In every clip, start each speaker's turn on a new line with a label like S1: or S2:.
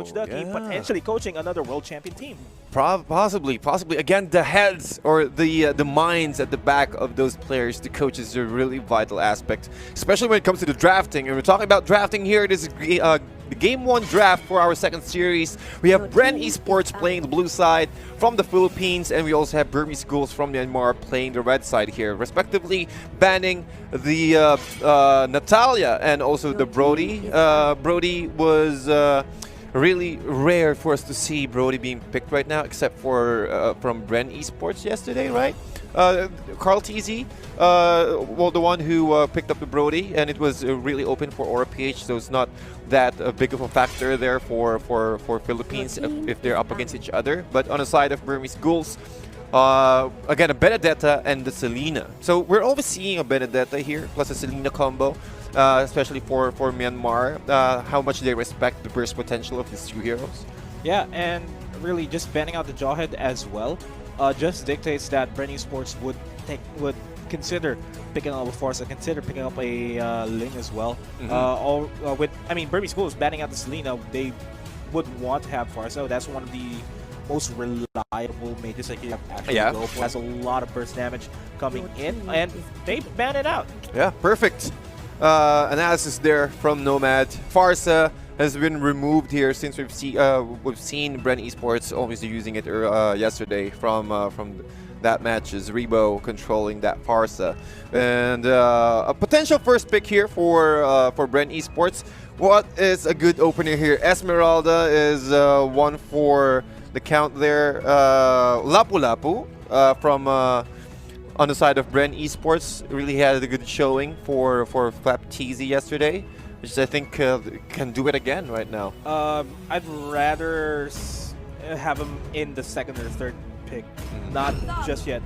S1: Coach Ducky potentially coaching another world champion team.
S2: Possibly. Again, the heads or the minds at the back of those players, the coaches, are a really vital aspect, especially when it comes to the drafting. And we're talking about drafting here. This is the Game 1 draft for our second series. We have Bren Esports playing the blue side from the Philippines, and we also have Burmese Ghouls from Myanmar playing the red side here, respectively banning the Natalia and also the Brody. Brody was really rare for us to see Brody being picked right now, except for from Bren Esports yesterday, right? Carl TZ, well, the one who picked up the Brody, and it was really open for Aura PH, so it's not that big of a factor there for Philippines if they're up against each other. But on the side of Burmese Ghouls, again, a Benedetta and the Selena. So we're always seeing a Benedetta here, plus a Selena combo, especially for Myanmar, how much they respect the burst potential of these two heroes.
S1: Yeah, and really just banning out the Jawhead as well just dictates that Bren Esports would consider picking up a Forza, consider picking up a Ling as well. Burmese Ghouls banning out the Selena, they would want to have Forza. That's one of the most reliable mages that you can actually go for. Has a lot of burst damage coming in, and they ban it out.
S2: Yeah, perfect. Analysis there from Nomad. Farsa has been removed here since we've seen Bren Esports always using it yesterday from that match. Is Rebo controlling that Farsa, and a potential first pick here for Bren Esports. What is a good opener here? Esmeralda is one for the count there. Lapu Lapu from on the side of Bren Esports really had a good showing for Flap TZ yesterday, which I think can do it again right now.
S1: I'd rather have him in the second or third pick, not just yet.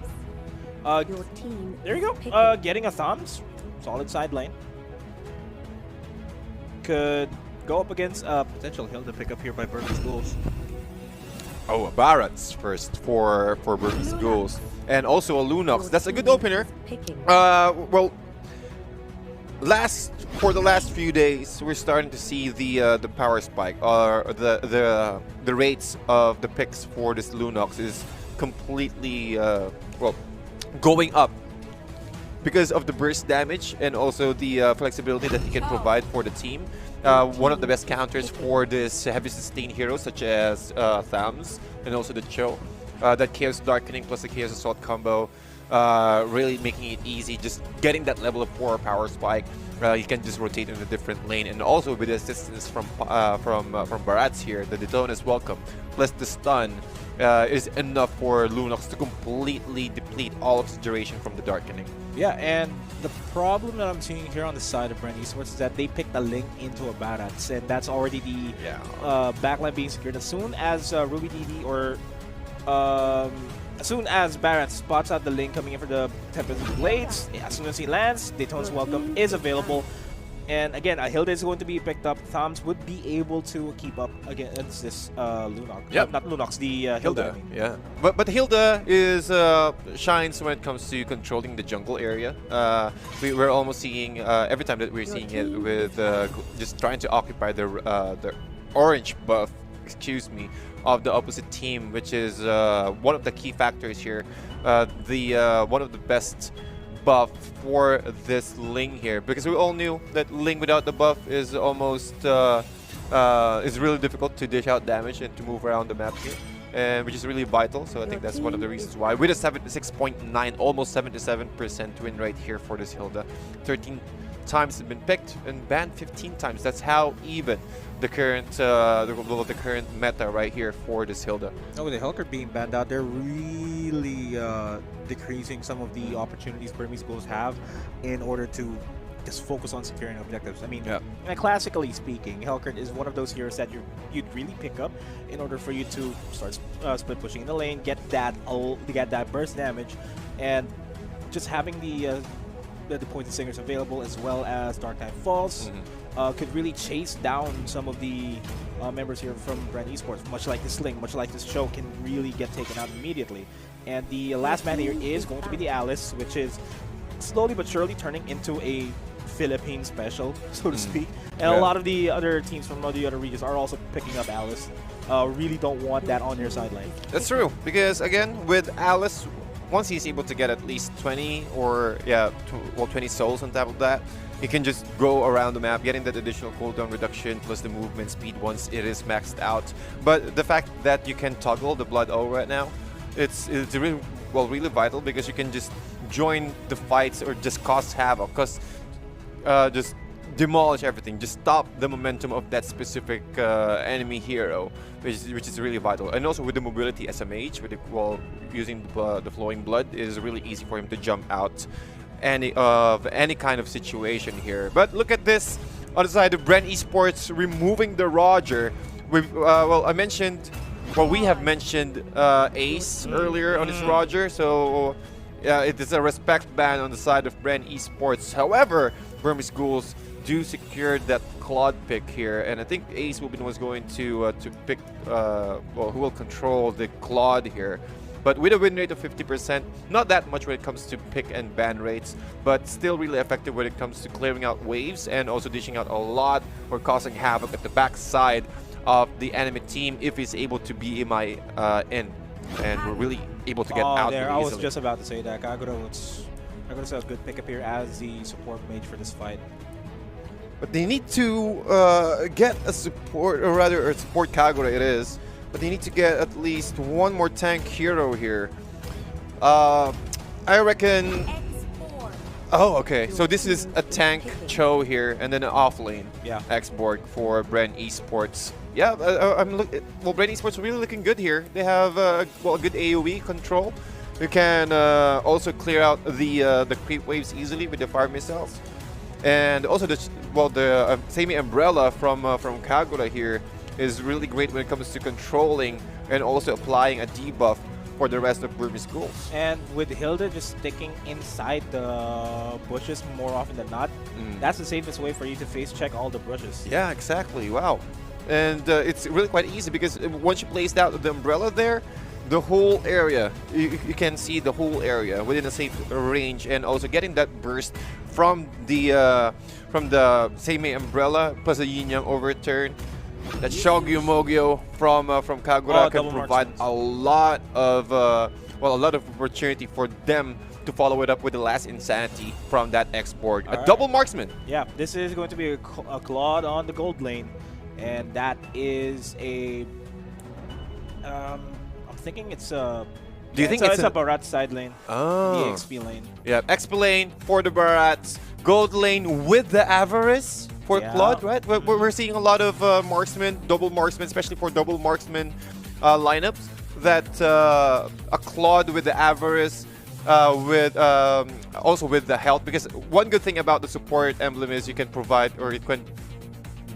S1: There you go. Getting a Thumbs, solid side lane. Could go up against potential Hilda pickup here by Burmese Ghouls.
S2: Oh, a Barrett's first for Burmese Ghouls. And also a Lunox. That's a good opener. Well, for the last few days, we're starting to see the power spike, or the rates of the picks for this Lunox is completely going up because of the burst damage and also the flexibility that he can provide for the team. One of the best counters for this heavy sustain hero, such as Thams and also the Cho. That Chaos Darkening plus the Chaos Assault combo, really making it easy, just getting that level of 4 power spike. You can just rotate in a different lane, and also with the assistance from Barats here, the Detone is welcome. Plus the stun is enough for Lunox to completely deplete all of its duration from the Darkening.
S1: Yeah, and the problem that I'm seeing here on the side of Bren Esports is that they picked a Link into a Barats, and that's already the backline being secured. As soon as Ruby DD or as soon as Barrett spots out the Link coming in for the Tempest Blades, as soon as he lands, Daytona's Welcome is available. And again, Hilda is going to be picked up. Thams would be able to keep up against this Lunox.
S2: Yep.
S1: Not Lunox, the Hilda. I mean.
S2: Yeah, but Hilda is shines when it comes to controlling the jungle area. We're almost seeing every time that we're seeing it with just trying to occupy the orange buff, of the opposite team, which is one of the key factors here. One of the best buff for this Ling here, because we all knew that Ling without the buff is almost is really difficult to dish out damage and to move around the map here, and which is really vital. So I think that's one of the reasons why, with a 76.9, almost 77% win rate here for this Hilda. 13 times have been picked and banned 15 times. That's how even the current the current meta right here for this Hilda.
S1: Oh, with the Helker being banned out, they're really decreasing some of the opportunities Burmese Ghouls have in order to just focus on securing objectives. I mean, classically speaking, Helker is one of those heroes that you'd really pick up in order for you to start split pushing in the lane, get that burst damage, and just having the Pointed Singers available, as well as Dark Knight Falls, could really chase down some of the members here from Bren Esports. Much like this Link, much like this Show, can really get taken out immediately. And the last man here is going to be the Alice, which is slowly but surely turning into a Philippine special, so to speak. And a lot of the other teams from the other regions are also picking up Alice. Really don't want that on your sideline.
S2: That's true, because again, with Alice, once he's able to get at least 20 or 20 souls on top of that, he can just go around the map, getting that additional cooldown reduction plus the movement speed once it is maxed out. But the fact that you can toggle the Blood O right now, it's really, really vital, because you can just join the fights or just cause havoc, just demolish everything, just stop the momentum of that specific enemy hero, which is really vital. And also with the mobility SMH, with using the flowing blood, it is really easy for him to jump out any kind of situation here. But look at this on the side of Bren Esports removing the Roger. We have mentioned Ace earlier on this Roger, so it is a respect ban on the side of Bren Esports. However, burmese ghouls do secure that Claude pick here, and I think Ace will be the one who's going to pick, who will control the Claude here. But with a win rate of 50%, not that much when it comes to pick and ban rates, but still really effective when it comes to clearing out waves and also dishing out a lot or causing havoc at the backside of the enemy team if he's able to be EMI in. And we're really able to get out
S1: there.
S2: really
S1: I was
S2: easily.
S1: just about to say that. Kagura's a good pickup here as the support mage for this fight.
S2: But they need to get a support, or rather a support Kagura it is, but they need to get at least one more tank hero here. I reckon... Oh, okay. So this is a tank Cho here, and then an offlane X-Borg for Bren Esports. Yeah, Bren Esports really looking good here. They have a good AoE control. You can also clear out the creep waves easily with the fire missiles. And also the semi umbrella from Kagura here is really great when it comes to controlling and also applying a debuff for the rest of burmese ghouls.
S1: And with Hilda just sticking inside the bushes more often than not, that's the safest way for you to face check all the bushes.
S2: Yeah, exactly. Wow. And it's really quite easy, because once you placed out the umbrella there, the whole area, you can see the whole area within a safe range, and also getting that burst from the semi umbrella plus a yin yang overturn. That Shogyu Mogyo from Kagura can provide a lot of opportunity for them to follow it up with the last insanity from that X-Borg. A double marksman.
S1: Yeah, this is going to be a Claude on the gold lane, and that is a I'm thinking it's a...
S2: Do you think
S1: it's a Barat side lane?
S2: Oh.
S1: The XP lane.
S2: Yeah, XP lane for the Barats. Gold lane with the Avarice for Claude, right? We're seeing a lot of marksman, double marksman, especially for double marksman lineups. That a Claude with the Avarice, also with the health. Because one good thing about the support emblem is you can provide, or it can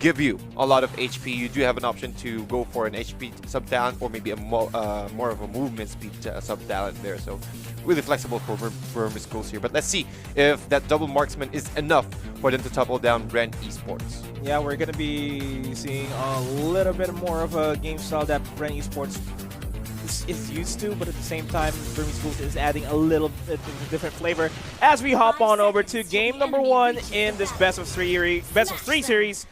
S2: give you a lot of HP. You do have an option to go for an HP sub-talent, or maybe a more of a movement speed sub-talent there. So really flexible for burmese ghouls here. But let's see if that double marksman is enough for them to topple down Bren Esports.
S1: Yeah, we're going to be seeing a little bit more of a game style that Bren Esports is used to, but at the same time, burmese ghouls is adding a little bit of a different flavor as we hop on over to game number 1 in this best of three series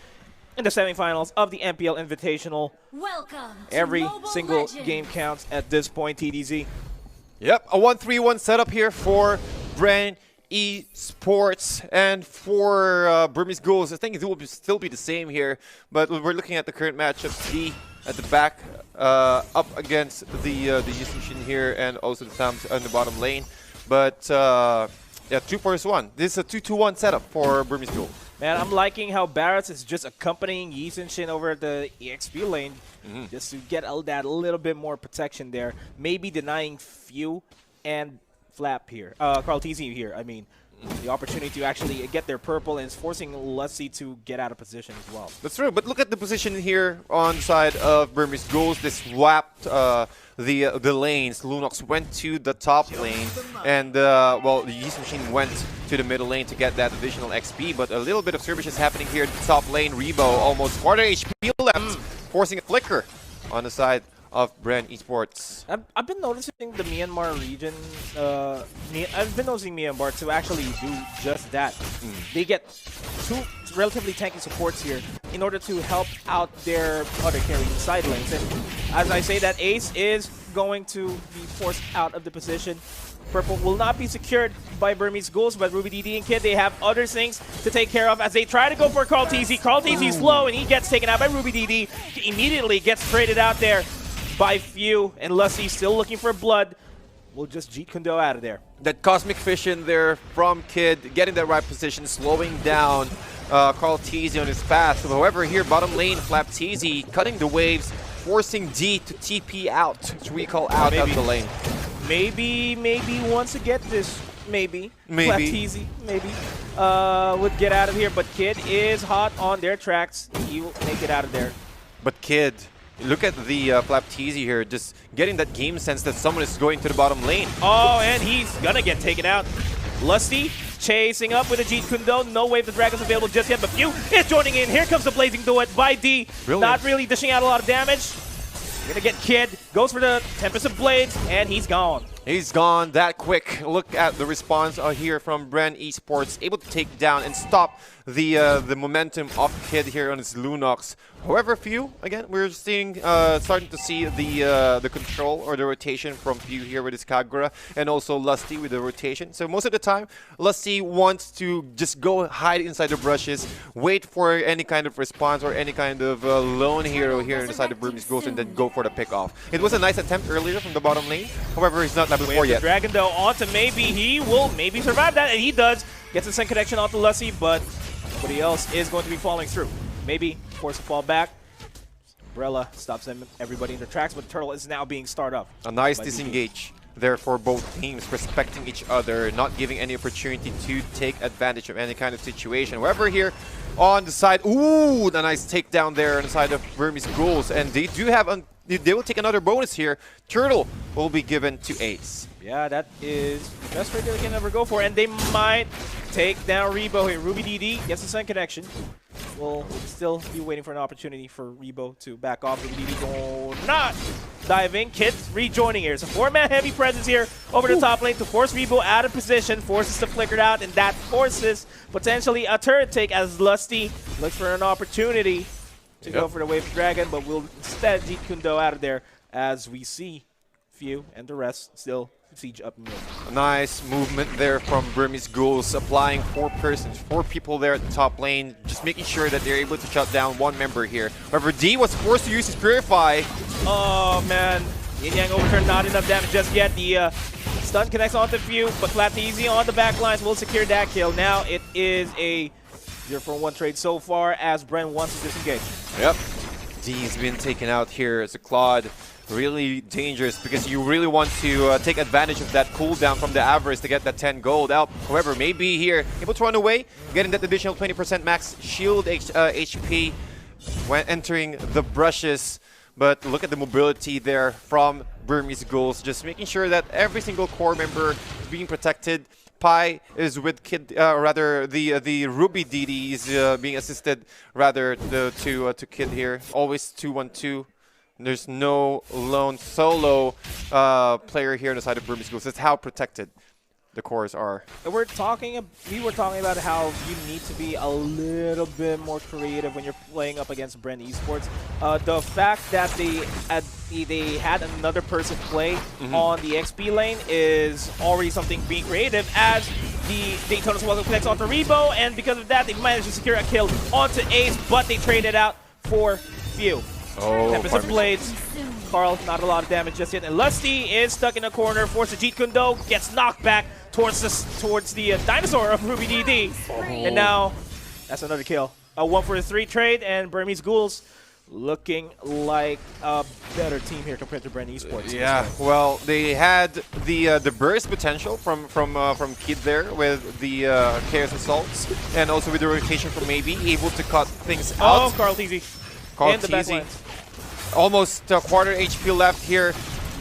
S1: in the semifinals of the MPL Invitational.
S3: Welcome.
S1: Every single game counts at this point, TDZ.
S2: Yep, a 1-3-1 setup here for Bren Esports, and for burmese ghouls. I think it will still be the same here, but we're looking at the current matchup. D at the back, up against the Yushin here, and also the Tams on the bottom lane. But yeah, 2 vs 1. This is a 2-2-1 setup for burmese ghouls.
S1: Man, I'm liking how Barretts is just accompanying Yi Shin over at the EXP lane just to get that little bit more protection there. Maybe denying Few and Flap here. Carl TZ here, I mean. The opportunity to actually get their purple, and is forcing Lusty to get out of position as well.
S2: That's true, but look at the position here on the side of burmese ghouls. They swapped the lanes. Lunox went to the top lane, and well, the Yeast Machine went to the middle lane to get that additional XP. But a little bit of skirmish is happening here at the top lane. Rebo almost quarter HP left, forcing a flicker on the side of Bren Esports.
S1: I've been noticing the Myanmar region. I've been noticing Myanmar to actually do just that. They get 2 relatively tanky supports here in order to help out their other carrying side lanes. And as I say, that Ace is going to be forced out of the position. Purple will not be secured by Burmese Ghouls, but Ruby DD and Kid, they have other things to take care of as they try to go for Carl TZ. Carl TZ is low, and he gets taken out by Ruby DD. He immediately gets traded out there by Few, and Lusty still looking for blood. We'll just Jeet Kundo out of there.
S2: That Cosmic Vision there from Kid, getting that right position, slowing down Carl TZ on his path. However, here, bottom lane, Flap TZ cutting the waves, forcing D to TP out, which we call out of the lane.
S1: Maybe wants to get this. Maybe. Flap TZ, maybe. Would get out of here, but Kid is hot on their tracks. He will make it out of there.
S2: But Kid, look at the Flap TZ here, just getting that game sense that someone is going to the bottom lane.
S1: Oh, and he's gonna get taken out. Lusty chasing up with a Jeet Kundo. No Wave the Dragon's available just yet, but Few is joining in. Here comes the Blazing Duet by D.
S2: Brilliant.
S1: Not really dishing out a lot of damage. Gonna get Kid, goes for the Tempest of Blades, and he's gone.
S2: He's gone that quick. Look at the response here from Bren Esports, able to take down and stop the momentum of Kid here on his Lunox. However, Few, again, we're seeing starting to see the control or the rotation from Few here with his Kagura, and also Lusty with the rotation. So most of the time, Lusty wants to just go hide inside the brushes, wait for any kind of response or any kind of lone hero here inside the Burmese Ghouls, and then go for the pick-off. It was a nice attempt earlier from the bottom lane. However, he's not level 4 yet.
S1: Dragon though onto maybe he will maybe survive that, and he does. Gets the send connection onto Lusty, but everybody else is going to be falling through. Maybe forced to fall back. Umbrella stops everybody in their tracks, but Turtle is now being started up.
S2: A nice disengage there for both teams, respecting each other, not giving any opportunity to take advantage of any kind of situation. However, here on the side, ooh, a nice takedown there on the side of Burmese Ghouls, and they do have, they will take another bonus here. Turtle will be given to Ace.
S1: Yeah, that is the best rate they can ever go for, and they might take down Rebo here. Ruby DD gets the send connection. We'll still be waiting for an opportunity for Rebo to back off. Ruby DD go not diving. Kids rejoining here. So 4-man heavy presence here over the top lane to force Rebo out of position, forces to flicker out, and that forces potentially a turret take as Lusty looks for an opportunity to go for the Wave Dragon, but will instead Jeet Kundo out of there as we see Few and the rest still siege up mid.
S2: Nice movement there from Burmese Ghouls, applying 4 people there at the top lane, just making sure that they're able to shut down one member here. However, D was forced to use his Purify.
S1: Oh man, Yin Yang overturn, not enough damage just yet. The stun connects onto Few, but Flap TZ on the back lines will secure that kill. Now it is a 0-for-1 trade so far as Bren wants to disengage.
S2: Yep, D's been taken out here as a Claude. Really dangerous because you really want to take advantage of that cooldown from the Avarice to get that 10 gold out. However, maybe here, able to run away, getting that additional 20% max shield HP when entering the brushes. But look at the mobility there from Burmese Ghouls, just making sure that every single core member is being protected. Pi is with Kid, rather the Ruby DD is being assisted rather to Kid here. Always 2-1-2. There's no lone solo player here on the side of Burmese Ghouls. That's how protected the cores are.
S1: We were talking about how you need to be a little bit more creative when you're playing up against Bren Esports. The fact that they had another person play on the XP lane is already something being creative, as the Daytona Swallow connects onto Rebo, and because of that, they managed to secure a kill onto Ace, but they traded out for Few.
S2: Oh,
S1: Tempest of Blades. Carl, not a lot of damage just yet. And Lusty is stuck in a corner, forced to Jeet Kundo, gets knocked back towards the dinosaur of Ruby DD. And now, that's another kill. A 1-for-3 trade, and Burmese Ghouls looking like a better team here compared to Bren Esports.
S2: Yeah, well, they had the burst potential from Kid there with the Chaos Assaults, and also with the rotation from Maybe, able to cut things out.
S1: Oh, Carl TZ.
S2: Carl
S1: And the
S2: TZ. Almost a quarter HP left here,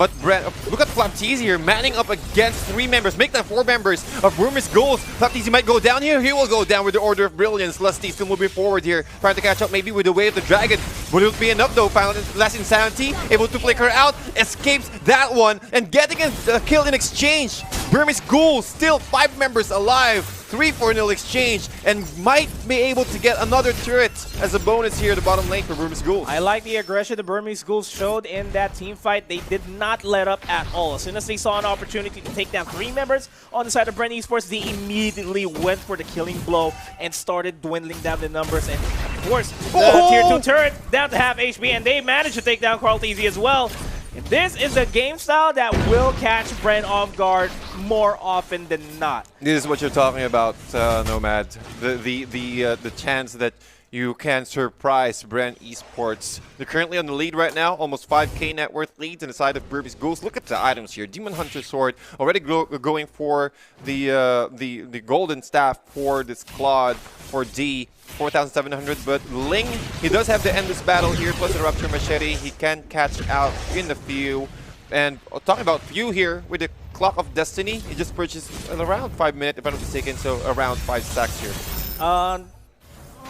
S2: But Brent, look at Flapteasy here, manning up against 3 members, make that 4 members of burmese ghouls. Flapteasy might go down here. He will go down with the Order of Brilliance. Lusty still moving forward here, trying to catch up maybe with the Way of the Dragon. Would it be enough though? Found last Insanity, able to flicker out, escapes that one, and getting a kill in exchange. Burmese ghouls still 5 members alive. 3-4-0 exchange, and might be able to get another turret as a bonus here at the bottom lane for Burmese ghouls.
S1: I like the aggression the Burmese ghouls showed in that team fight. They did not let up at all. As soon as they saw an opportunity to take down 3 members on the side of bren esports, they immediately went for the killing blow and started dwindling down the numbers. And of course, the tier 2 turret down to half HP, and they managed to take down Carlteasy as well. And this is a game style that will catch Bren off guard more often than not.
S2: This is what you're talking about, Nomad. The chance that you can surprise Bren Esports. They're currently on the lead right now, almost 5k net worth leads on the side of Burmese ghouls. Look at the items here. Demon Hunter Sword already going for the golden staff for this Claude for D. 4,700, but Ling, he does have the Endless Battle here, plus the Rupture Machete. He can catch out in the few. And talking about few here, with the Clock of Destiny, he just purchased around 5 minutes, if I'm not mistaken, so around 5 stacks here.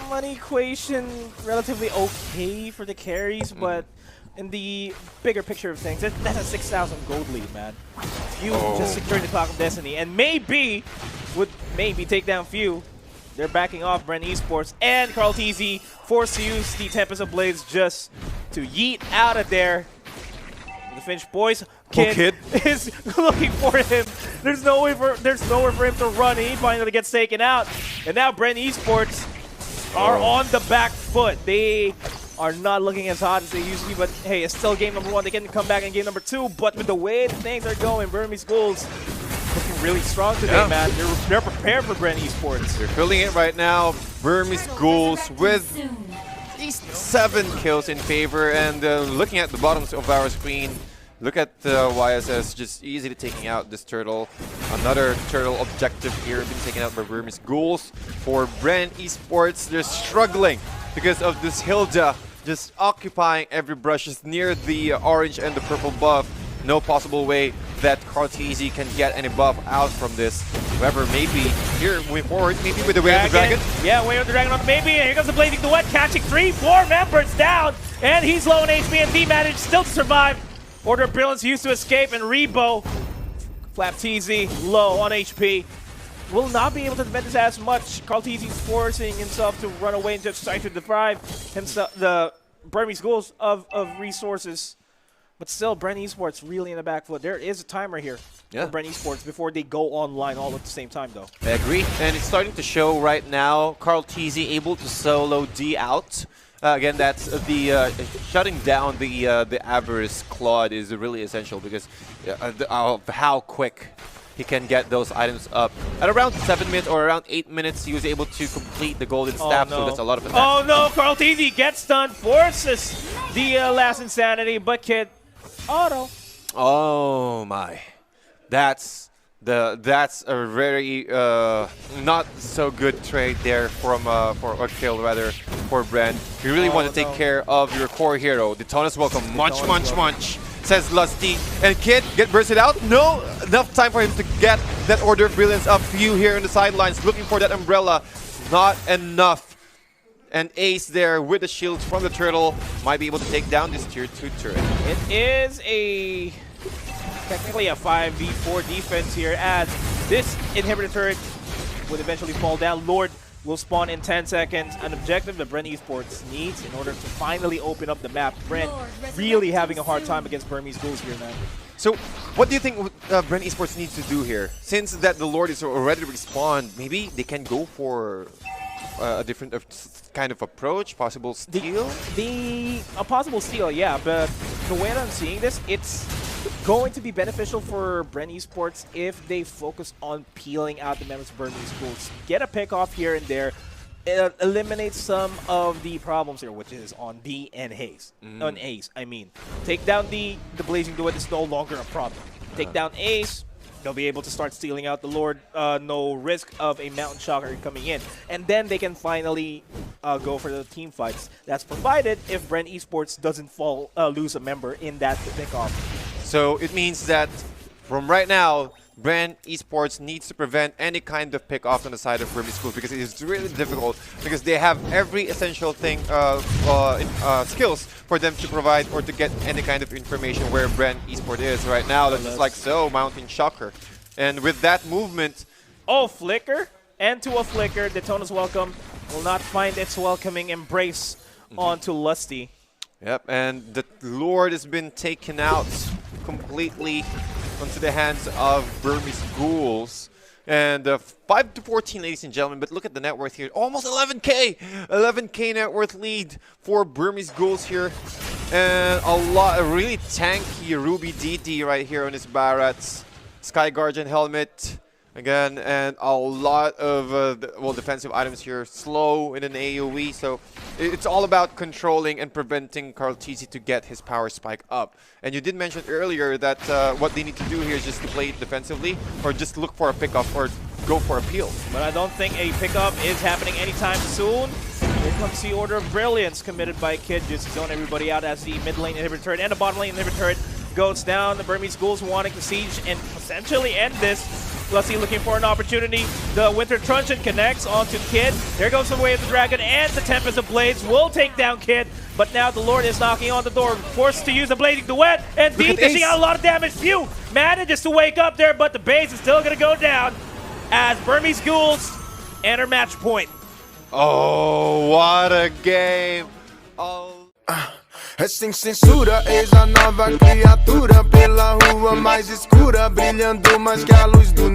S1: Money equation, relatively okay for the carries, but in the bigger picture of things, that's a 6,000 gold lead, man. Few just secured the Clock of Destiny, and would maybe take down Few. They're backing off Bren Esports, and Carlteasy forced to use the Tempest of Blades just to yeet out of there. The Finch boys, Kid is looking for him. There's nowhere for him to run. He finally gets taken out, and now Bren Esports are on the back foot. They are not looking as hot as they used to be, but hey, it's still game number 1. They can come back in game number 2, but with the way things are going, Burmese ghouls looking really strong today, man. They're prepared for Bren Esports.
S2: They're feeling it right now. Burmese ghouls with at least 7 kills in favor, and looking at the bottoms of our screen, look at YSS just easily taking out this turtle. Another turtle objective here being taken out by Burmese ghouls. For Bren Esports, they're struggling because of this Hilda just occupying every brush just near the orange and the purple buff. No possible way that Carlteasy can get any buff out from this. However, maybe here moving forward, maybe with the Way of the Dragon.
S1: Yeah, Way of the Dragon on the maybe. And here comes the Blazing Duet, catching 3-4 members down. And he's low in HP, and D managed still to survive. Order of Brilliance used to escape, and Rebo, Flapteasy, low on HP. Will not be able to defend this as much. Carlteasy's forcing himself to run away and just try to deprive himself, the Burmese ghouls of resources. But still, Bren Esports really in the back foot. There is a timer here for Bren Esports before they go online all at the same time, though.
S2: I agree. And it's starting to show right now. Carlteasy able to solo D out. Again, that's the shutting down the Avarice Claude is really essential because of how quick he can get those items up. At around 7 minutes or around 8 minutes, he was able to complete the golden staff, so that's a lot of attack.
S1: Oh no, Carlteasy gets stunned, forces the last Insanity, but Kid auto.
S2: Oh my, that's a very not so good trade there from or kill rather for Bren. You really want to take care of your core hero. The Tonus welcome, munch, says Lusty. And Kid, get bursted out? No, enough time for him to get that Order of Brilliance up. Few here on the sidelines looking for that umbrella. Not enough. And Ace there with the shields from the turtle might be able to take down this tier 2 turret.
S1: It is technically a 5v4 defense here, as this inhibitor turret would eventually fall down. Lord will spawn in 10 seconds. An objective that Bren Esports needs in order to finally open up the map. Bren really having a hard time against Burmese ghouls here, man.
S2: So, what do you think Bren Esports needs to do here? Since that the Lord is already respawned, maybe they can go for a different kind of approach, possible steal?
S1: A possible steal, yeah, but the way that I'm seeing this, it's going to be beneficial for Bren Esports if they focus on peeling out the members of Burmese ghouls. Get a pick off here and there, eliminate some of the problems here, which is on D and Ace. On Ace, I mean. Take down the Blazing Duet is no longer a problem. Take down Ace, they'll be able to start stealing out the Lord. No risk of a Mountain Shocker coming in. And then they can finally go for the team fights. That's provided if Bren Esports doesn't lose a member in that pick-off.
S2: So it means that from right now, Bren Esports needs to prevent any kind of pick-off on the side of Burmese Schools because it is really difficult because they have every essential thing, skills for them to provide or to get any kind of information where Bren Esports is right now. That's just like so, Mountain Shocker. And with that movement...
S3: Oh, flicker! And to a flicker, Daytona's welcome will not find its welcoming embrace onto Lusty.
S2: Yep, and the Lord has been taken out completely onto the hands of Burmese Ghouls. And 5 to 14, ladies and gentlemen, but look at the net worth here. Almost 11K! 11K net worth lead for Burmese Ghouls here. And a really tanky Ruby DD right here on his Barats. Sky Guardian helmet. Again, and a lot of defensive items here, slow in an AoE, so it's all about controlling and preventing Carl TC to get his power spike up. And you did mention earlier that what they need to do here is just to play it defensively or just look for a pickup or go for a peel.
S3: But I don't think a pickup is happening anytime soon. Here comes the Order of Brilliance committed by Kid, just to zone everybody out as the mid lane inhibitor turret and the bottom lane inhibitor turret goes down. The Burmese Ghouls wanting to siege and essentially end this. Lusty looking for an opportunity. The Winter Truncheon connects onto Kid. There goes the Way of the Dragon, and the Tempest of Blades will take down Kid. But now the Lord is knocking on the door, forced to use the Blazing Duet, and Deep dishing out a lot of damage. Phew! Manages to wake up there, but the base is still going to go down as Burmese Ghouls enter match point.
S2: Oh, what a game! Oh.
S4: É sem censura, eis a nova criatura pela rua mais escura, brilhando mais que a luz do